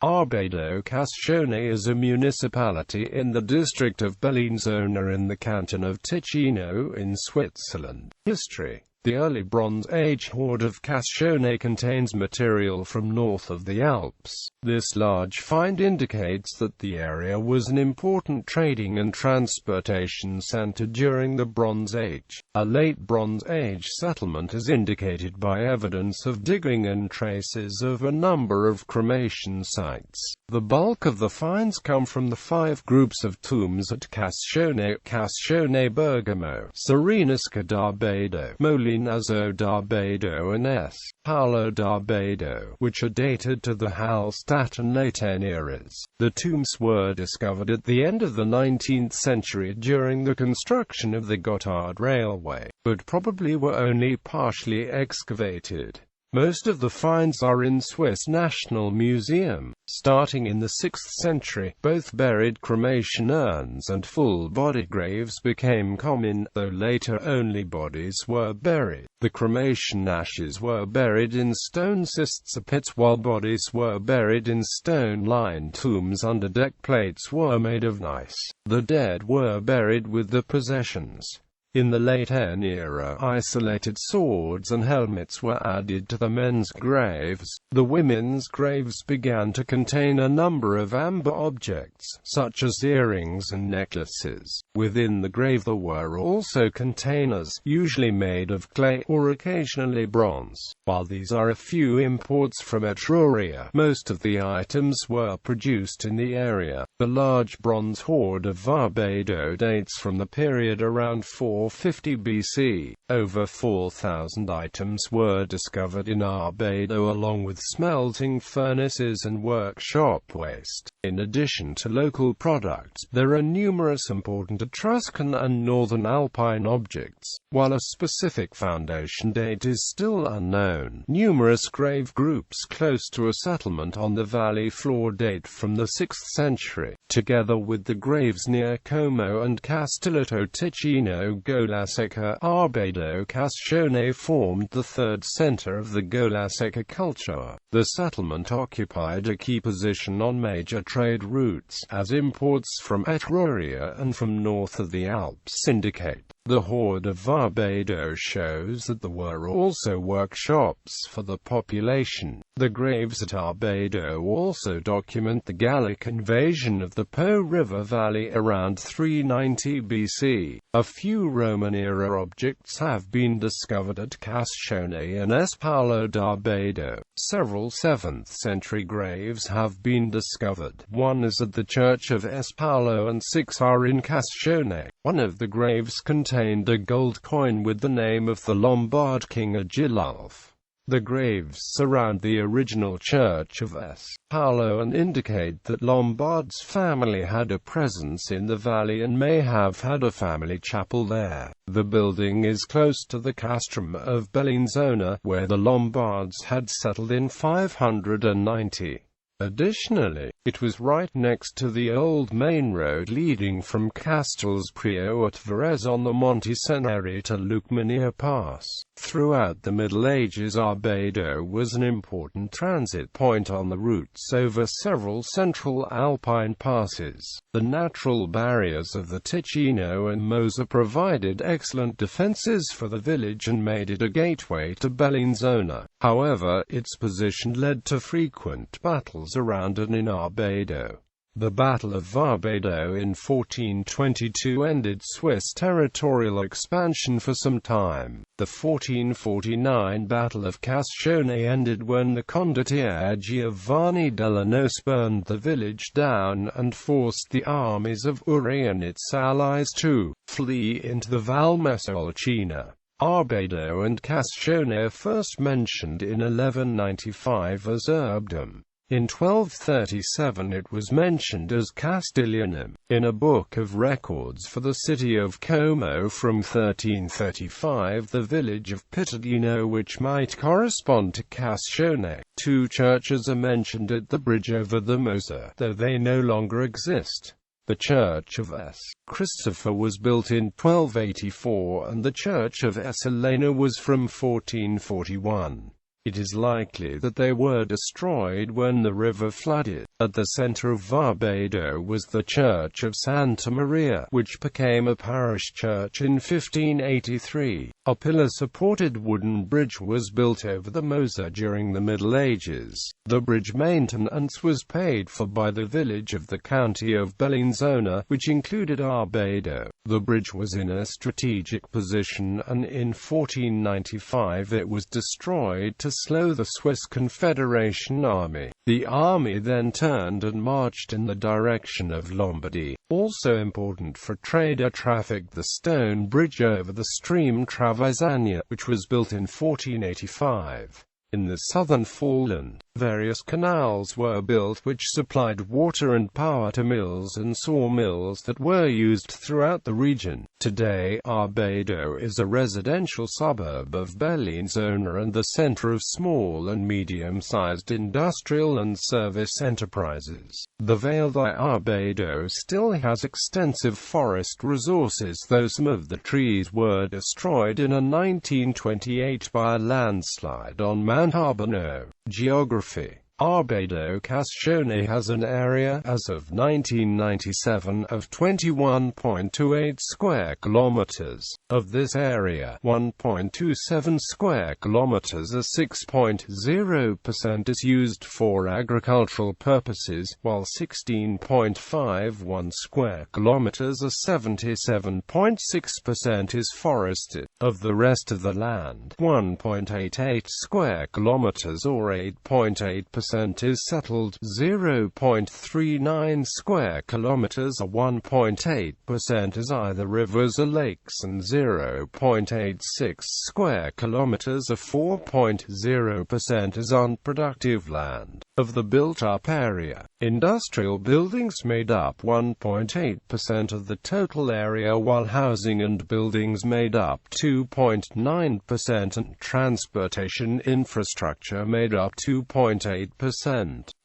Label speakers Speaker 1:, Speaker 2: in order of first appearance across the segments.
Speaker 1: Arbedo-Castione is a municipality in the district of Bellinzona in the canton of Ticino in Switzerland. History. The early Bronze Age hoard of Castione contains material from north of the Alps. This large find indicates that the area was an important trading and transportation center during the Bronze Age. A late Bronze Age settlement is indicated by evidence of digging and traces of a number of cremation sites. The bulk of the finds come from the 5 groups of tombs at Castione, Castione Bergamo, Serenusca d'Arbedo, Molinazzo d'Arbedo and S. Paolo d'Arbedo, which are dated to the Hallstatt and Laten eras. The tombs were discovered at the end of the 19th century during the construction of the Gotthard Railway, but probably were only partially excavated. Most of the finds are in Swiss National Museum. Starting in the 6th century, both buried cremation urns and full-body graves became common, though later only bodies were buried. The cremation ashes were buried in stone cists or pits, while bodies were buried in stone-lined tombs under deck plates were made of gneiss. The dead were buried with the possessions. In the Laten era, isolated swords and helmets were added to the men's graves. The women's graves began to contain a number of amber objects, such as earrings and necklaces. Within the grave there were also containers, usually made of clay, or occasionally bronze. While these are a few imports from Etruria, most of the items were produced in the area. The large bronze hoard of Arbedo dates from the period around 450 BC. Over 4,000 items were discovered in Arbedo along with smelting furnaces and workshop waste. In addition to local products, there are numerous important Etruscan and northern Alpine objects. While a specific foundation date is still unknown, numerous grave groups close to a settlement on the valley floor date from the 6th century. Together with the graves near Como and Castelletto Ticino Golaseca, Arbedo-Castione formed the third center of the Golaseca culture. The settlement occupied a key position on major trade routes, as imports from Etruria and from north of the Alps indicate. The hoard of Arbedo shows that there were also workshops for the population. The graves at Arbedo also document the Gallic invasion of the Po River Valley around 390 BC. A few Roman-era objects have been discovered at Castione and S. Paolo d'Arbedo. Several 7th-century graves have been discovered. One is at the church of S. Paolo and 6 are in Castione. One of the graves contained a gold coin with the name of the Lombard king Agilulf. The graves surround the original church of S. Paolo and indicate that Lombard's family had a presence in the valley and may have had a family chapel there. The building is close to the castrum of Bellinzona, where the Lombards had settled in 590. Additionally, it was right next to the old main road leading from Castelsprio at Varese on the Monte Ceneri to Lucmania Pass. Throughout the Middle Ages, Arbedo was an important transit point on the routes over several central Alpine passes. The natural barriers of the Ticino and Mosa provided excellent defenses for the village and made it a gateway to Bellinzona. However, its position led to frequent battles around and in Arbedo. The Battle of Arbedo in 1422 ended Swiss territorial expansion for some time. The 1449 Battle of Castione ended when the condottieri Giovanni della Noce burned the village down and forced the armies of Uri and its allies to flee into the Val Mesolcina. Arbedo and Castione are first mentioned in 1195 as Urbdom. In 1237 it was mentioned as Castiglianum, in a book of records for the city of Como from 1335. The village of Pittadino, which might correspond to Castione. 2 churches are mentioned at the bridge over the Mosa, though they no longer exist. The Church of S. Christopher was built in 1284 and the Church of S. Elena was from 1441. It is likely that they were destroyed when the river flooded. At the center of Arbedo was the Church of Santa Maria, which became a parish church in 1583. A pillar-supported wooden bridge was built over the Mosa during the Middle Ages. The bridge maintenance was paid for by the village of the county of Bellinzona, which included Arbedo. The bridge was in a strategic position, and in 1495 it was destroyed to slow the Swiss Confederation army. The army then turned and marched in the direction of Lombardy. Also important for trader traffic, the stone bridge over the stream Travisania, which was built in 1485. In the southern foreland, various canals were built which supplied water and power to mills and sawmills that were used throughout the region. Today, Arbedo is a residential suburb of Bellinzona and the center of small and medium-sized industrial and service enterprises. The Vale di Arbedo still has extensive forest resources, though some of the trees were destroyed in a 1928 by a landslide on Mount Arbano. Geography. Arbedo-Castione has an area, as of 1997, of 21.28 square kilometers. Of this area, 1.27 square kilometers or 6.0% is used for agricultural purposes, while 16.51 square kilometers or 77.6% is forested. Of the rest of the land, 1.88 square kilometers or 8.8% is settled, 0.39 square kilometers or 1.8% is either rivers or lakes, and 0.86 square kilometers or 4.0% is unproductive land. Of the built-up area, industrial buildings made up 1.8% of the total area, while housing and buildings made up 2.9% and transportation infrastructure made up 2.8%.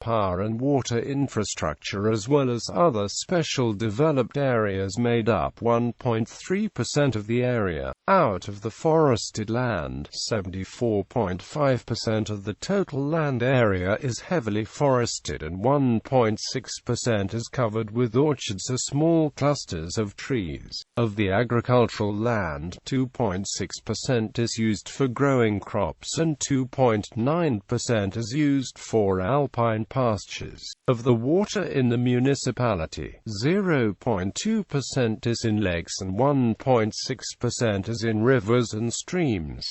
Speaker 1: Power and water infrastructure as well as other special developed areas made up 1.3% of the area. Out of the forested land, 74.5% of the total land area is heavily forested and 1.6% is covered with orchards or small clusters of trees. Of the agricultural land, 2.6% is used for growing crops and 2.9% is used for alpine pastures. Of the water in the municipality, 0.2% is in lakes and 1.6% is in rivers and streams.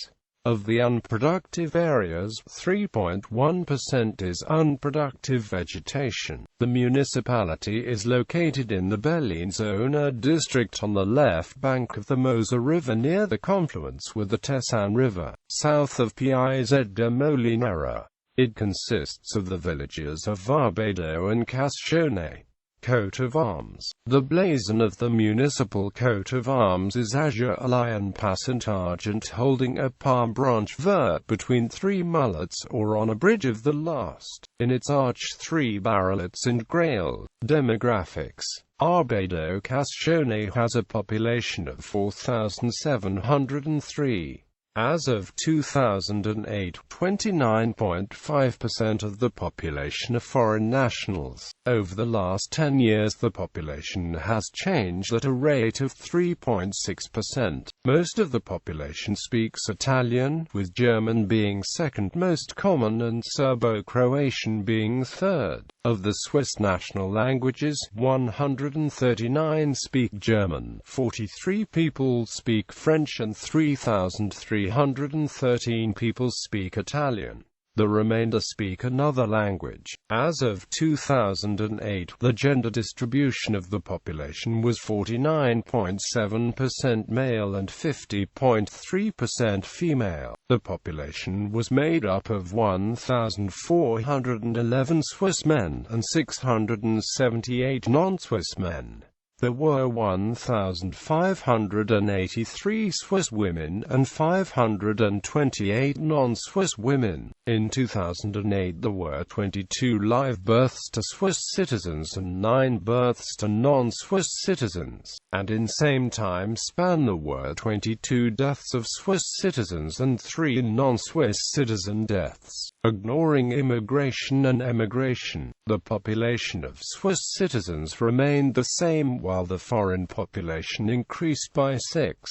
Speaker 1: Of the unproductive areas, 3.1% is unproductive vegetation. The municipality is located in the Bellinzona district on the left bank of the Mosa River near the confluence with the Ticino River, south of Piazza de Molinera. It consists of the villages of Arbedo and Castione. Coat of arms. The blazon of the municipal coat of arms is azure, a lion passant argent holding a palm branch vert between three mullets or on a bridge of the last. In its arch 3 barrelets and grail. Demographics. Arbedo-Castione has a population of 4,703. As of 2008, 29.5% of the population are foreign nationals. Over the last 10 years the population has changed at a rate of 3.6%. Most of the population speaks Italian, with German being second most common and Serbo-Croatian being third. Of the Swiss national languages, 139 speak German, 43 people speak French and 3,313 people speak Italian. The remainder speak another language. As of 2008, the gender distribution of the population was 49.7% male and 50.3% female. The population was made up of 1,411 Swiss men and 678 non-Swiss men. there were 1,583 Swiss women and 528 non-Swiss women. In 2008 there were 22 live births to Swiss citizens and 9 births to non-Swiss citizens, and in same time span there were 22 deaths of Swiss citizens and 3 non-Swiss citizen deaths. Ignoring immigration and emigration, the population of Swiss citizens remained the same while the foreign population increased by 6.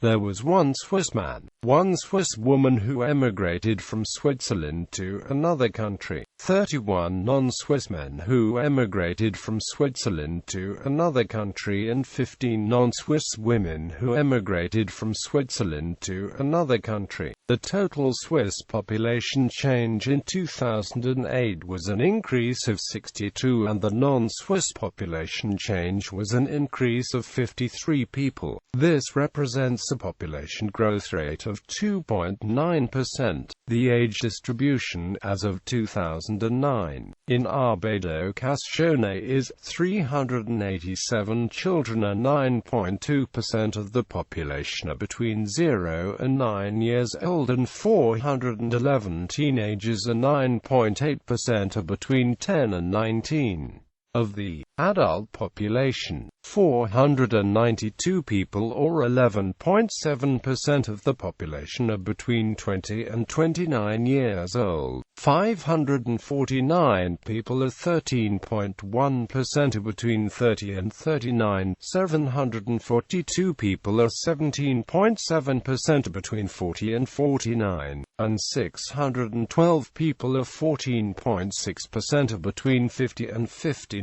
Speaker 1: There was 1 Swiss man, 1 Swiss woman who emigrated from Switzerland to another country, 31 non-Swiss men who emigrated from Switzerland to another country and 15 non-Swiss women who emigrated from Switzerland to another country. The total Swiss population change in 2008 was an increase of 62 and the non-Swiss population change was an increase of 53 people. This represents a population growth rate of 2.9%. The age distribution as of 2009 in Arbedo-Castione is 387 children are 9.2% of the population are between 0 and 9 years old and 411 teenagers are 9.8% are between 10 and 19. Of the adult population, 492 people or 11.7% of the population are between 20 and 29 years old. 549 people or 13.1% are between 30 and 39. 742 people or 17.7% are between 40 and 49. And 612 people or 14.6% are between 50 and 59.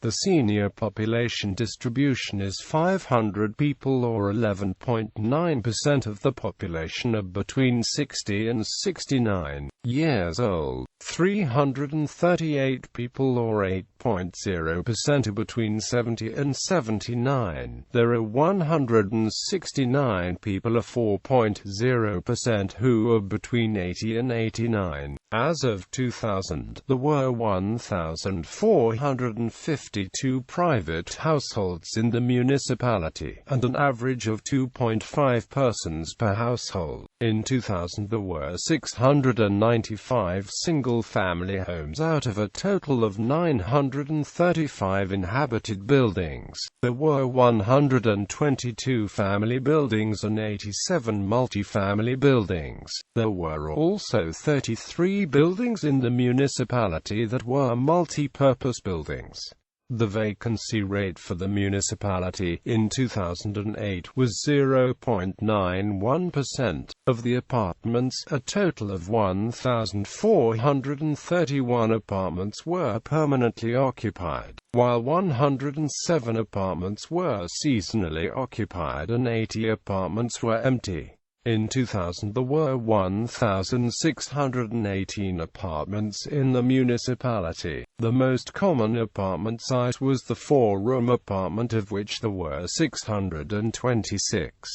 Speaker 1: The senior population distribution is 500 people or 11.9% of the population are between 60 and 69 years old. 338 people or 8.0% are between 70 and 79. There are 169 people or 4.0% who are between 80 and 89. As of 2000, there were 1,452 private households in the municipality, and an average of 2.5 persons per household. In 2000 there were 695 single-family homes out of a total of 935 inhabited buildings. There were 122 family buildings and 87 multi-family buildings. There were also 33 buildings in the municipality that were multi-purpose buildings. The vacancy rate for the municipality in 2008 was 0.91%. Of the apartments, a total of 1,431 apartments were permanently occupied, while 107 apartments were seasonally occupied and 80 apartments were empty. In 2000 there were 1,618 apartments in the municipality. The most common apartment size was the 4-room apartment, of which there were 626.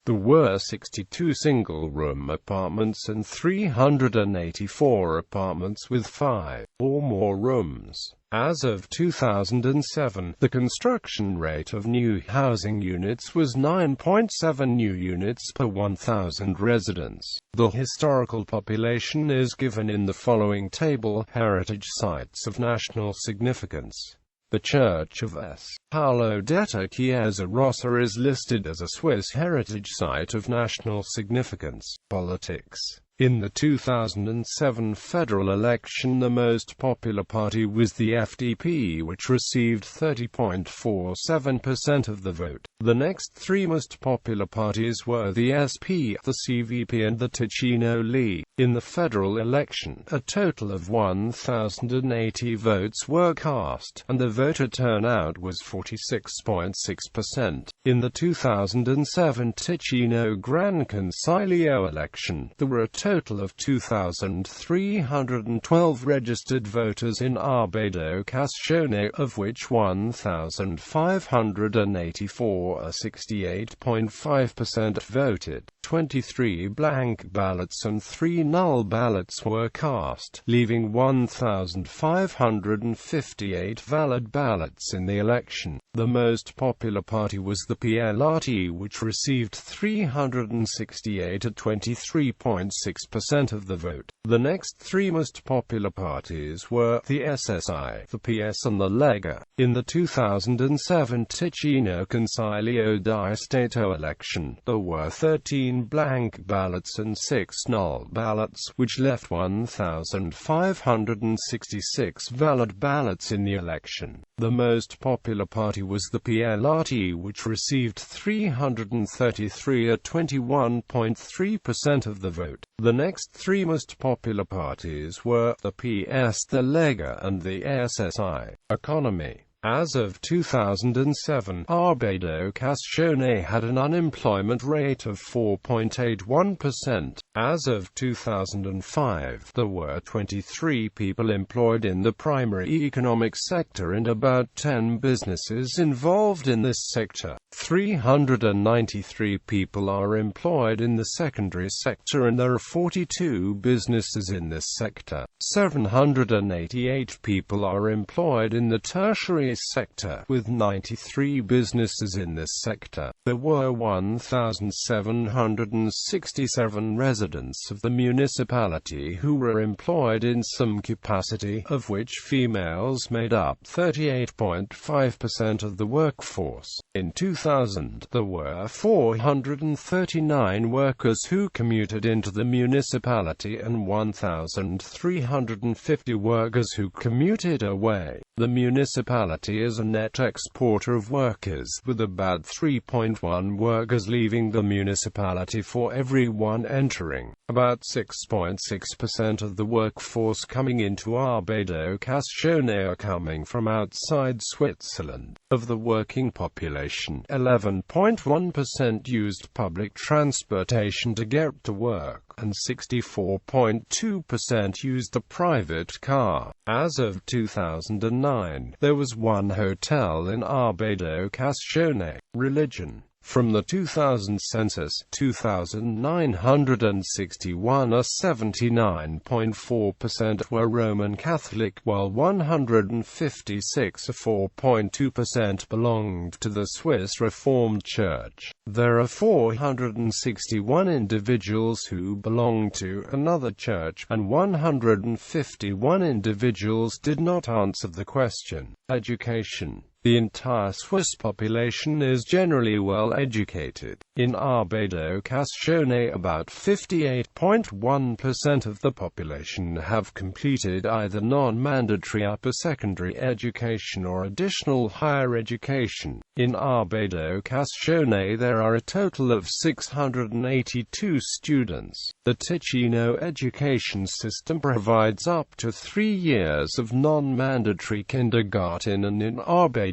Speaker 1: There were 62 single-room apartments and 384 apartments with 5 or more rooms. As of 2007, the construction rate of new housing units was 9.7 new units per 1,000 residents. The historical population is given in the following table. Heritage sites of national significance. The Church of S. Paolo detta Chiesa Rossa is listed as a Swiss heritage site of national significance. Politics. In the 2007 federal election, the most popular party was the FDP, which received 30.47% of the vote. The next 3 most popular parties were the SP, the CVP and the Ticino League. In the federal election, a total of 1,080 votes were cast, and the voter turnout was 46.6%. In the 2007 Ticino Gran Consiglio election, there were a total of 2,312 registered voters in Arbedo-Castione, of which 1,584 or 68.5% voted. 23 blank ballots and 3 null ballots were cast, leaving 1,558 valid ballots in the election. The most popular party was the PLRT, which received 368 at 23.6% of the vote. The next three most popular parties were the SSI, the PS and the Lega. In the 2007 Ticino Consiglio di Stato election, there were 13 blank ballots and 6 null ballots, which left 1,566 valid ballots in the election. The most popular party was the PLRT, which received 333 at 21.3% of the vote. The next three most popular parties were the PS, the Lega and the SSI. Economy. As of 2007, Arbedo-Castione had an unemployment rate of 4.81%. As of 2005, there were 23 people employed in the primary economic sector and about 10 businesses involved in this sector. 393 people are employed in the secondary sector and there are 42 businesses in this sector. 788 people are employed in the tertiary sector, with 93 businesses in this sector. There were 1,767 residents of the municipality who were employed in some capacity, of which females made up 38.5% of the workforce. In 2000, there were 439 workers who commuted into the municipality and 1,350 workers who commuted away. The municipality is a net exporter of workers, with about 3.1 workers leaving the municipality for every one entering. About 6.6% of the workforce coming into Arbedo-Castione are coming from outside Switzerland. Of the working population, 11.1% used public transportation to get to work, and 64.2% used a private car. As of 2009, there was one hotel in Arbedo-Castione. Religion. From the 2000 census, 2,961 or 79.4% were Roman Catholic, while 156 or 4.2% belonged to the Swiss Reformed Church. There are 461 individuals who belong to another church, and 151 individuals did not answer the question. Education. The entire Swiss population is generally well educated. In Arbedo-Castione, about 58.1% of the population have completed either non-mandatory upper secondary education or additional higher education. In Arbedo-Castione, there are a total of 682 students. The Ticino education system provides up to 3 years of non-mandatory kindergarten, and in Arbedo-Castione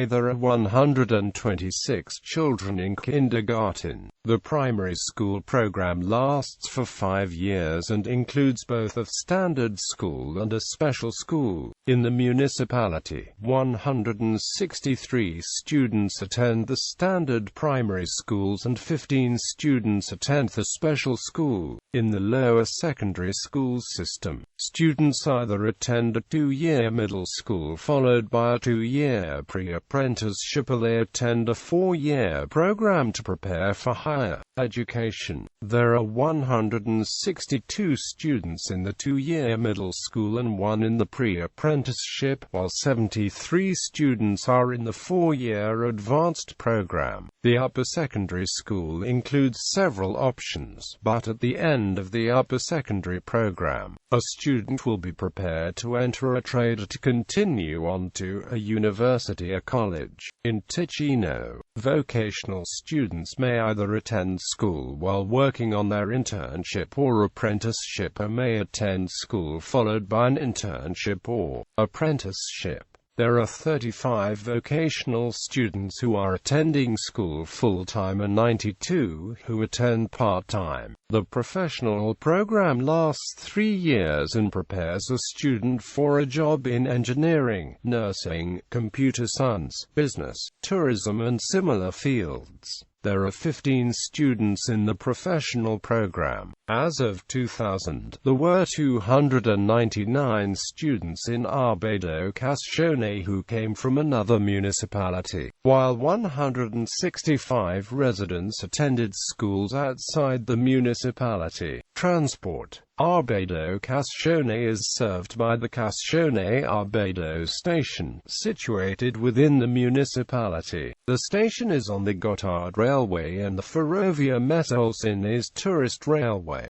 Speaker 1: there are 126 children in kindergarten. The primary school program lasts for 5 years and includes both a standard school and a special school. In the municipality, 163 students attend the standard primary schools and 15 students attend the special school. In the lower secondary school system, students either attend a 2-year middle school followed by a 2-year pre-apprenticeship, or they attend a 4-year program to prepare for higher education. There are 162 students in the 2-year middle school and 1 in the pre-apprenticeship, while 73 students are in the 4-year advanced program. The upper secondary school includes several options, but at the end of the upper secondary program, a student will be prepared to enter a trade or to continue on to a university or college. In Ticino, vocational students may either attend school while working on their internship or apprenticeship, or may attend school followed by an internship or apprenticeship. There are 35 vocational students who are attending school full-time and 92 who attend part-time. The professional program lasts 3 years and prepares a student for a job in engineering, nursing, computer science, business, tourism and similar fields. There are 15 students in the professional program. As of 2000, there were 299 students in Arbedo-Castione who came from another municipality, while 165 residents attended schools outside the municipality. Transport. Arbedo-Castione is served by the Castione-Arbedo station, situated within the municipality. The station is on the Gotthard Railway and the Ferrovia Mesolsin is tourist railway.